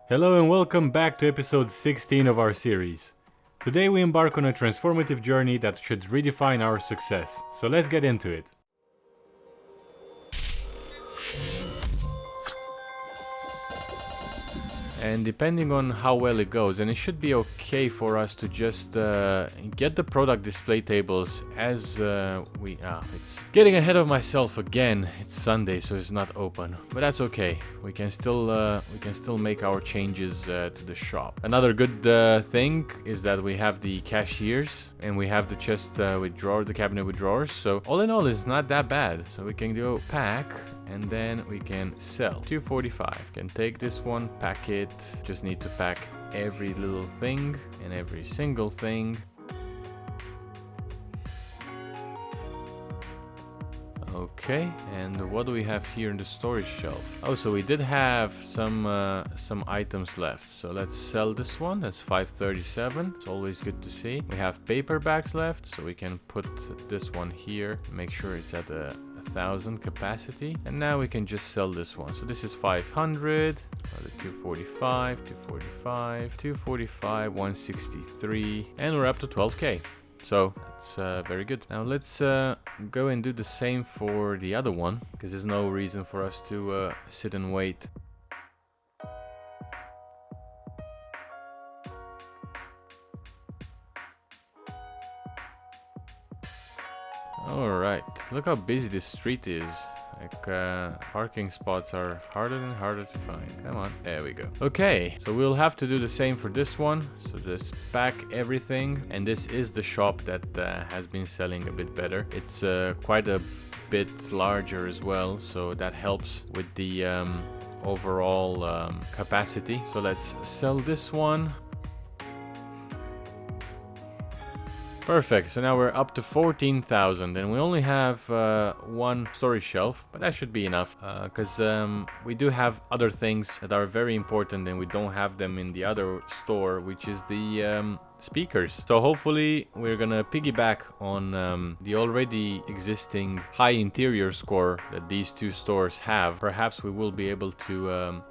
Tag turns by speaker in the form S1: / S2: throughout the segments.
S1: Hello and welcome back to episode 16 of our series. Today we embark on a transformative journey that should redefine our success, so let's get into it. And depending on how well it goes, and it should be okay for us to just get the product display tables as it's getting ahead of myself again. It's Sunday, so it's not open, but that's okay. We can still make our changes to the shop. Another good thing is that we have the cashiers and we have the chest with drawer, the cabinet with drawers. So all in all, it's not that bad. So we can go pack. And then we can sell. 245. Can take this one, pack it. Just need to pack every little thing and every single thing. Okay, and what do we have here in the storage shelf? Oh, so we did have some items left. So let's sell this one. That's 537. It's always good to see. We have paper bags left, so we can put this one here. Make sure it's at a 1,000 capacity, and now we can just sell this one. So this is 500, 245, 245, 245, 163, and we're up to 12k. So that's very good. Now let's go and do the same for the other one, because there's no reason for us to sit and wait. Alright, look how busy this street is. Like, parking spots are harder and harder to find. Come on, there we go. Okay, so we'll have to do the same for this one. So just pack everything. And this is the shop that has been selling a bit better. It's quite a bit larger as well, so that helps with the overall capacity. So let's sell this one. Perfect, so now we're up to 14,000 and we only have one storage shelf, but that should be enough because we do have other things that are very important and we don't have them in the other store, which is the speakers. So hopefully we're gonna piggyback on the already existing high interior score that these two stores have. Perhaps we will be able to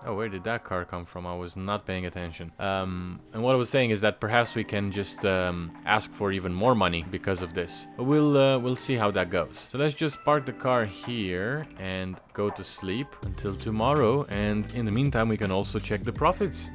S1: oh, where did that car come from? I was not paying attention. And what I was saying is that perhaps we can just ask for even more money because of this. But we'll see how that goes. So let's just park the car here and go to sleep until tomorrow. And in the meantime, we can also check the profits.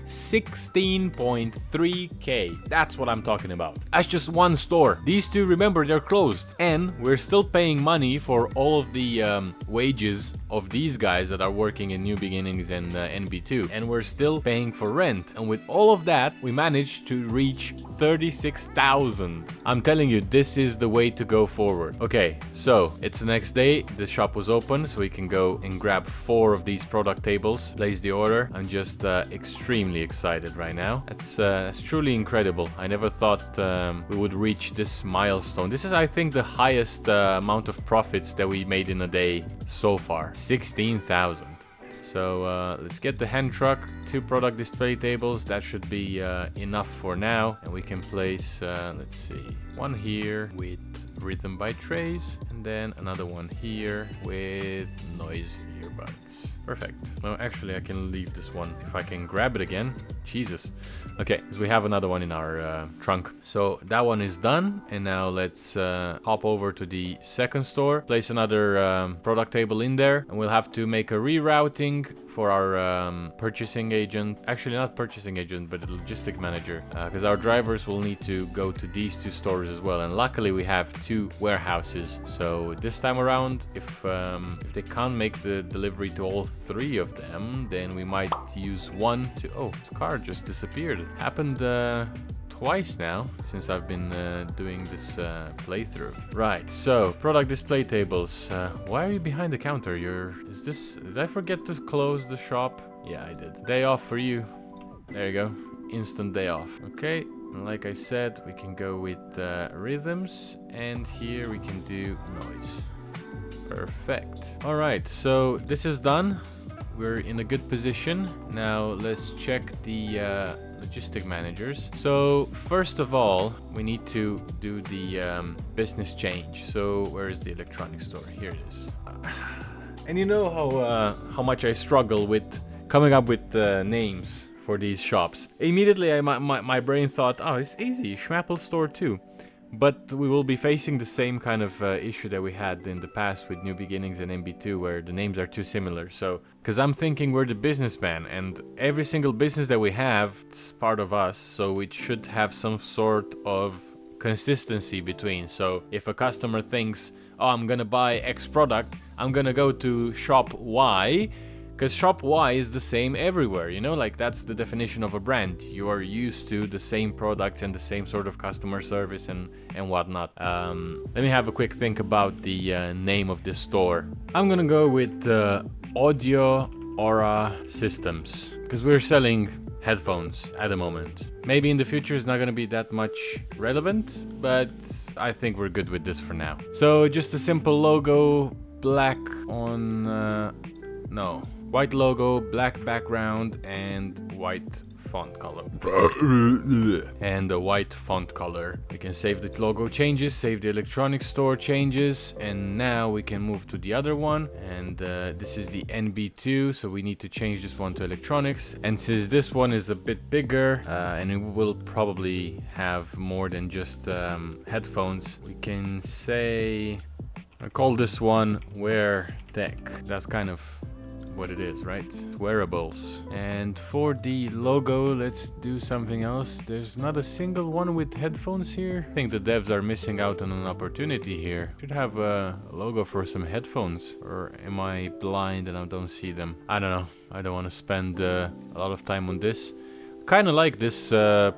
S1: 16.3k. That's what I'm talking about. That's just one store. These two, remember, they're closed. And we're still paying money for all of the wages of these guys that are working in New Beginnings and NB2. And we're still paying for rent. And with all of that, we managed to reach 36,000. I'm telling you, this is the way to go forward. Okay, so it's the next day. The shop was open, so we can go and grab 4 of these product tables, place the order. I'm just extremely excited right now. That's truly incredible. I never thought we would reach this milestone. This is, I think, the highest amount of profits that we made in a day so far. 16,000. So let's get the hand truck, 2 product display tables. That should be enough for now. And we can place, let's see, one here with rhythm by Trace, and then another one here with noise earbuds. Perfect. No, actually, I can leave this one if I can grab it again. Jesus. Okay, because we have another one in our trunk. So that one is done. And now let's hop over to the second store, place another product table in there, and we'll have to make a rerouting for our purchasing agent. Actually, not purchasing agent, but the logistic manager, because our drivers will need to go to these 2 stores as well. And luckily, we have 2 warehouses. So this time around, if they can't make the delivery to all 3 of them, then we might use one to... Oh, this car just disappeared. Happened twice now since I've been doing this playthrough. Right, so product display tables. Why are you behind the counter? Did I forget to close the shop? Yeah, I did. Day off for you. There you go. Instant day off. Okay, like I said, we can go with rhythms, and here we can do noise. Perfect. All right, so this is done. We're in a good position. Now let's check the logistic managers. So first of all, we need to do the business change. So where is the electronics store? Here it is. And you know how much I struggle with coming up with names for these shops. Immediately, my brain thought, oh, it's easy, Schmappel Store 2. But we will be facing the same kind of issue that we had in the past with New Beginnings and MB2, where the names are too similar. So, because I'm thinking we're the businessman, and every single business that we have, it's part of us, so it should have some sort of consistency between. So, if a customer thinks, oh, I'm gonna buy X product, I'm gonna go to shop Y, because shop Y is the same everywhere, you know, like that's the definition of a brand. You are used to the same products and the same sort of customer service and whatnot. Let me have a quick think about the name of this store. I'm gonna go with Audio Aura Systems, because we're selling headphones at the moment. Maybe in the future it's not gonna be that much relevant, but I think we're good with this for now. So just a simple logo, black on, white logo, black background, and white font color. And a white font color. We can save the logo changes, save the electronics store changes, and now we can move to the other one. And this is the NB2, so we need to change this one to electronics. And since this one is a bit bigger, and it will probably have more than just headphones, we can say, I call this one Wear Tech. That's kind of what it is, right? Wearables. And for the logo, let's do something else. There's not a single one with headphones here. I think the devs are missing out on an opportunity here. Should have a logo for some headphones. Or am I blind and I don't see them? I don't know. I don't want to spend a lot of time on this. Kind of like this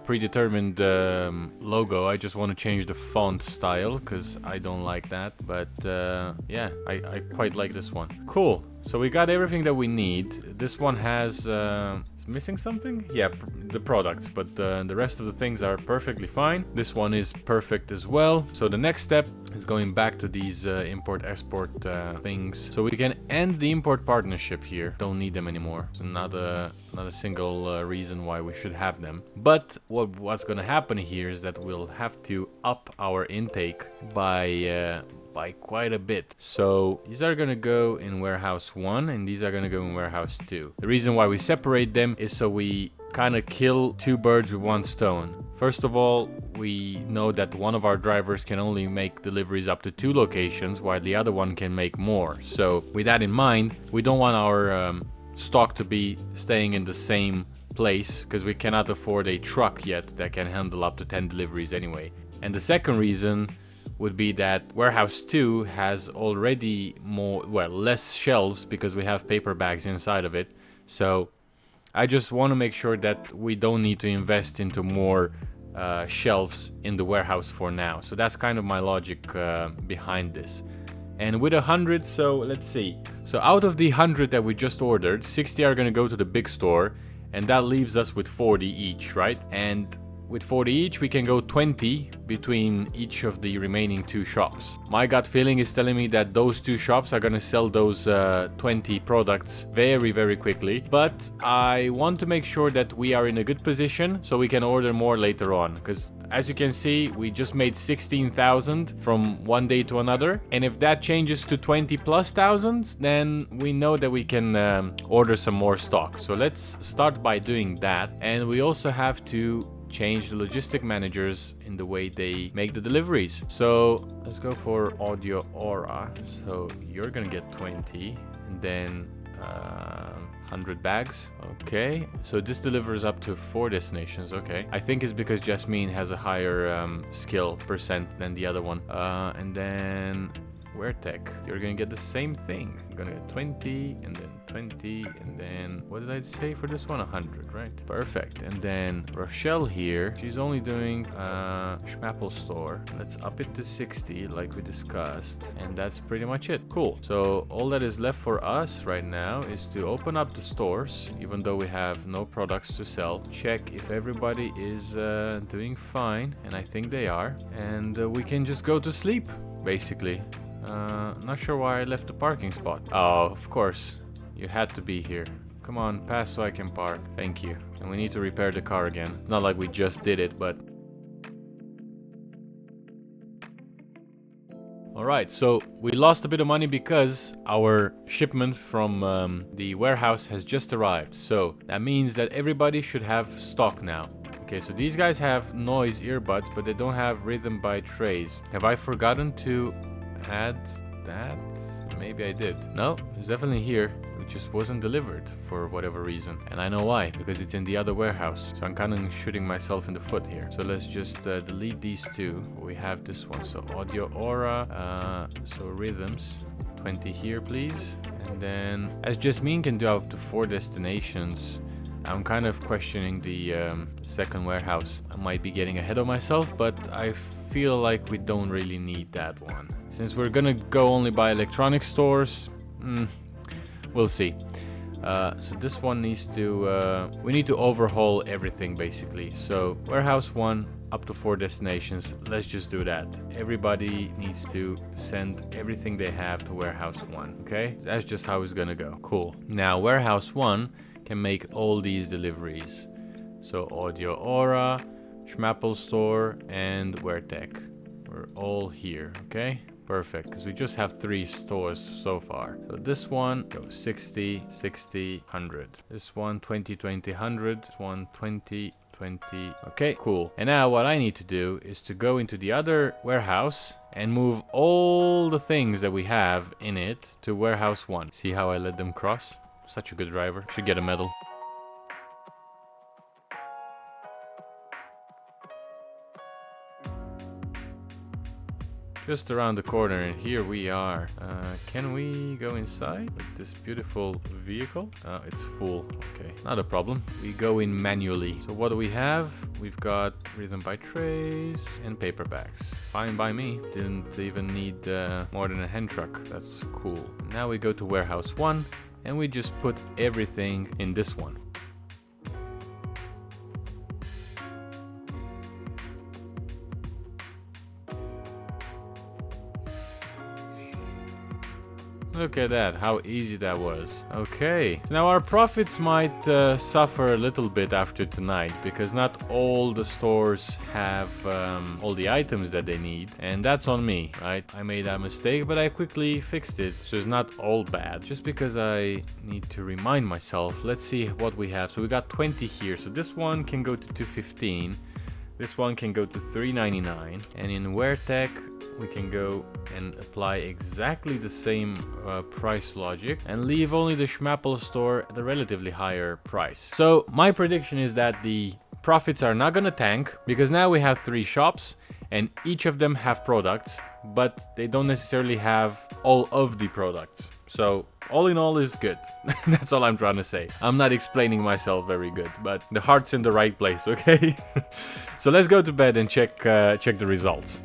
S1: predetermined logo. I just want to change the font style because I don't like that. But yeah, I quite like this one. Cool. So we got everything that we need. This one has... is missing something? Yeah, the products, but the rest of the things are perfectly fine. This one is perfect as well. So the next step is going back to these import-export things. So we can end the import partnership here. Don't need them anymore. So not a single reason why we should have them. But what's gonna happen here is that we'll have to up our intake by quite a bit. So these are gonna go in warehouse 1 and these are gonna go in warehouse 2. The reason why we separate them is so we kind of kill two birds with one stone. First of all, we know that one of our drivers can only make deliveries up to 2 locations while the other one can make more. So with that in mind, we don't want our stock to be staying in the same place because we cannot afford a truck yet that can handle up to 10 deliveries anyway. And the second reason would be that warehouse 2 has already less shelves because we have paper bags inside of it. So I just want to make sure that we don't need to invest into more shelves in the warehouse for now. So that's kind of my logic behind this. And with 100, so let's see. So out of the 100 that we just ordered, 60 are going to go to the big store, and that leaves us with 40 each, right? And with 40 each, we can go 20 between each of the remaining 2 shops. My gut feeling is telling me that those 2 shops are gonna sell those 20 products very, very quickly. But I want to make sure that we are in a good position so we can order more later on. Because as you can see, we just made 16,000 from one day to another. And if that changes to 20 plus thousands, then we know that we can order some more stock. So let's start by doing that. And we also have to change the logistic managers in the way they make the deliveries. So let's go for Audio Aura. So you're gonna get 20 and then 100 bags. Okay, so this delivers up to 4 destinations. Okay, I think it's because Jasmine has a higher skill percent than the other one. And then Wear Tech, you're gonna get the same thing. I'm gonna get 20 and then 20 and then what did I say for this one? 100, right? Perfect. And then Rochelle here, she's only doing Schmappel store. Let's up it to 60 like we discussed, and that's pretty much it. Cool. So all that is left for us right now is to open up the stores, even though we have no products to sell. Check if everybody is doing fine, and I think they are, and we can just go to sleep basically. Not sure why I left the parking spot. Oh, of course. You had to be here. Come on, pass so I can park. Thank you. And we need to repair the car again. Not like we just did it, but... Alright, so we lost a bit of money because our shipment from the warehouse has just arrived. So that means that everybody should have stock now. Okay, so these guys have noise earbuds, but they don't have rhythm by trays. Have I forgotten to add that? Maybe I did. No, it's definitely here. It just wasn't delivered for whatever reason. And I know why, because it's in the other warehouse. So I'm kind of shooting myself in the foot here. So let's just delete these two. We have this one. So audio aura, so rhythms. 20 here, please. And then, as Jasmine can do up to 4 destinations, I'm kind of questioning the second warehouse. I might be getting ahead of myself, but I feel like we don't really need that one. Since we're gonna go only by electronic stores, we'll see. So this one needs to, we need to overhaul everything basically. So warehouse 1, up to 4 destinations, let's just do that. Everybody needs to send everything they have to warehouse 1, okay? So that's just how it's gonna go. Cool. Now warehouse 1 can make all these deliveries. So audio aura, Schmappel store, and WearTech. We're all here, okay? Perfect, because we just have 3 stores so far. So this one goes 60, 60, 100. This one 20, 20, 100. This one 20, 20. Okay, cool. And now what I need to do is to go into the other warehouse and move all the things that we have in it to warehouse 1. See how I let them cross? Such a good driver. Should get a medal. Just around the corner, and here we are. Can we go inside with this beautiful vehicle? It's full. Okay, not a problem. We go in manually. So what do we have? We've got rhythm by trays and paperbacks. Fine by me. Didn't even need more than a hand truck. That's cool. Now we go to warehouse 1 and we just put everything in this one. Look at that, how easy that was. Okay, so now our profits might suffer a little bit after tonight, because not all the stores have all the items that they need, and that's on me, right? I made that mistake, but I quickly fixed it, so it's not all bad. Just because I need to remind myself. Let's see what we have. So we got 20 here, so this one can go to 215. This one can go to 399, and in WearTech we can go and apply exactly the same price logic and leave only the Schmappel store at a relatively higher price. So my prediction is that the profits are not gonna tank, because now we have 3 shops and each of them have products, but they don't necessarily have all of the products. So all in all is good. That's all I'm trying to say. I'm not explaining myself very good, but the heart's in the right place, okay? So let's go to bed and check the results.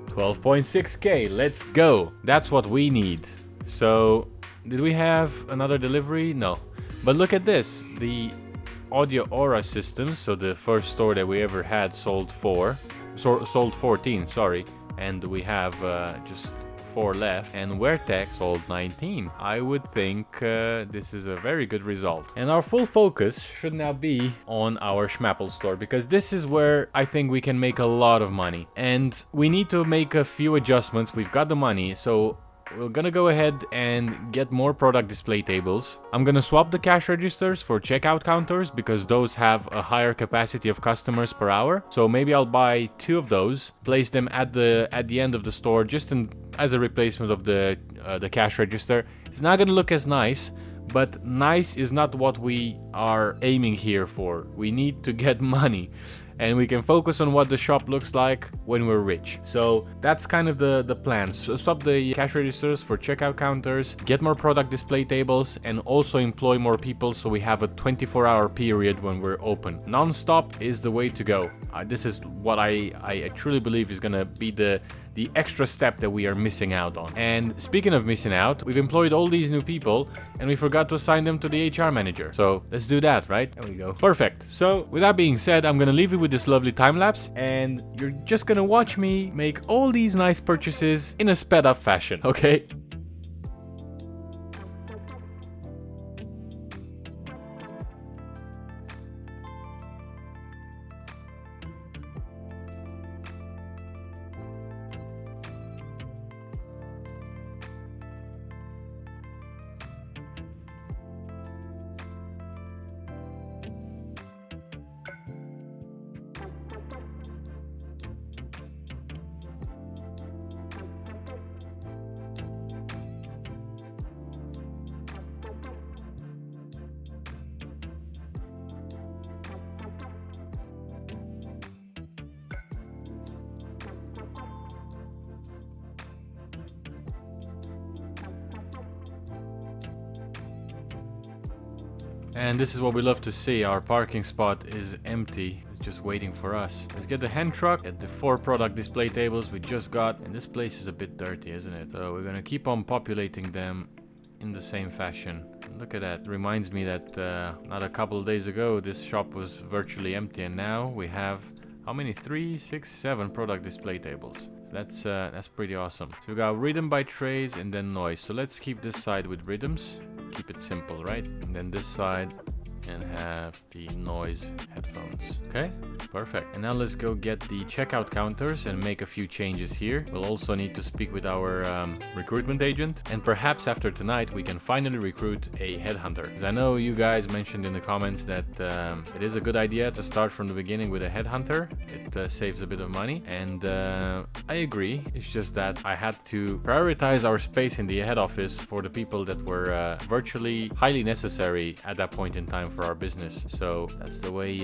S1: 12.6k, let's go. That's what we need. So did we have another delivery? No. But look at this. The Audio Aura systems, so the first store that we ever had, sold 14, sorry. And we have just 4 left, and WearTech sold 19. I would think this is a very good result. And our full focus should now be on our Schmappel store, because this is where I think we can make a lot of money. And we need to make a few adjustments. We've got the money, so we're gonna go ahead and get more product display tables. I'm gonna swap the cash registers for checkout counters, because those have a higher capacity of customers per hour. So maybe I'll buy 2 of those, place them at the end of the store, just as a replacement of the cash register. It's not gonna look as nice, but nice is not what we are aiming here for. We need to get money, and we can focus on what the shop looks like when we're rich. So that's kind of the plan. So swap the cash registers for checkout counters, get more product display tables, and also employ more people so we have a 24-hour period when we're open. Non-stop is the way to go. This is what I truly believe is gonna be the extra step that we are missing out on. And speaking of missing out, we've employed all these new people and we forgot to assign them to the HR manager. So let's do that, right? There we go. Perfect. So with that being said, I'm gonna leave you with this lovely time lapse, and you're just gonna watch me make all these nice purchases in a sped up fashion, okay? And this is what we love to see. Our parking spot is empty. It's just waiting for us. Let's get the hand truck, get the 4 product display tables we just got. And this place is a bit dirty, isn't it? So we're gonna keep on populating them in the same fashion. Look at that. Reminds me that not a couple of days ago this shop was virtually empty, and now we have how many? 3, 6, 7 product display tables. That's pretty awesome. So we got rhythm by trays and then noise. So let's keep this side with rhythms. Keep it simple, right? And then this side and have the noise headphones. Okay, perfect. And now let's go get the checkout counters and make a few changes here. We'll also need to speak with our recruitment agent, and perhaps after tonight we can finally recruit a headhunter. Because I know you guys mentioned in the comments that it is a good idea to start from the beginning with a headhunter. It saves a bit of money, and I agree. It's just that I had to prioritize our space in the head office for the people that were virtually highly necessary at that point in time for our business. So that's the way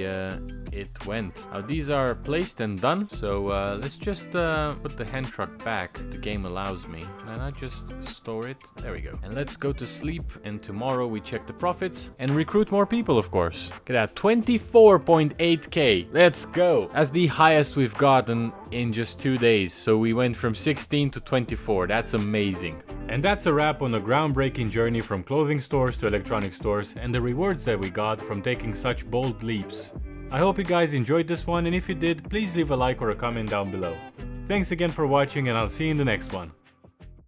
S1: it went. Now these are placed and done, so let's just put the hand truck back. The game allows me, and I just store it. There we go. And let's go to sleep, and tomorrow we check the profits and recruit more people, of course. Look at that, 24.8k. Let's go. That's the highest we've gotten in just 2 days. So we went from 16 to 24. That's amazing. And that's a wrap on a groundbreaking journey from clothing stores to electronic stores, and the rewards that we got from taking such bold leaps. I hope you guys enjoyed this one, and if you did, please leave a like or a comment down below. Thanks again for watching, and I'll see you in the next one.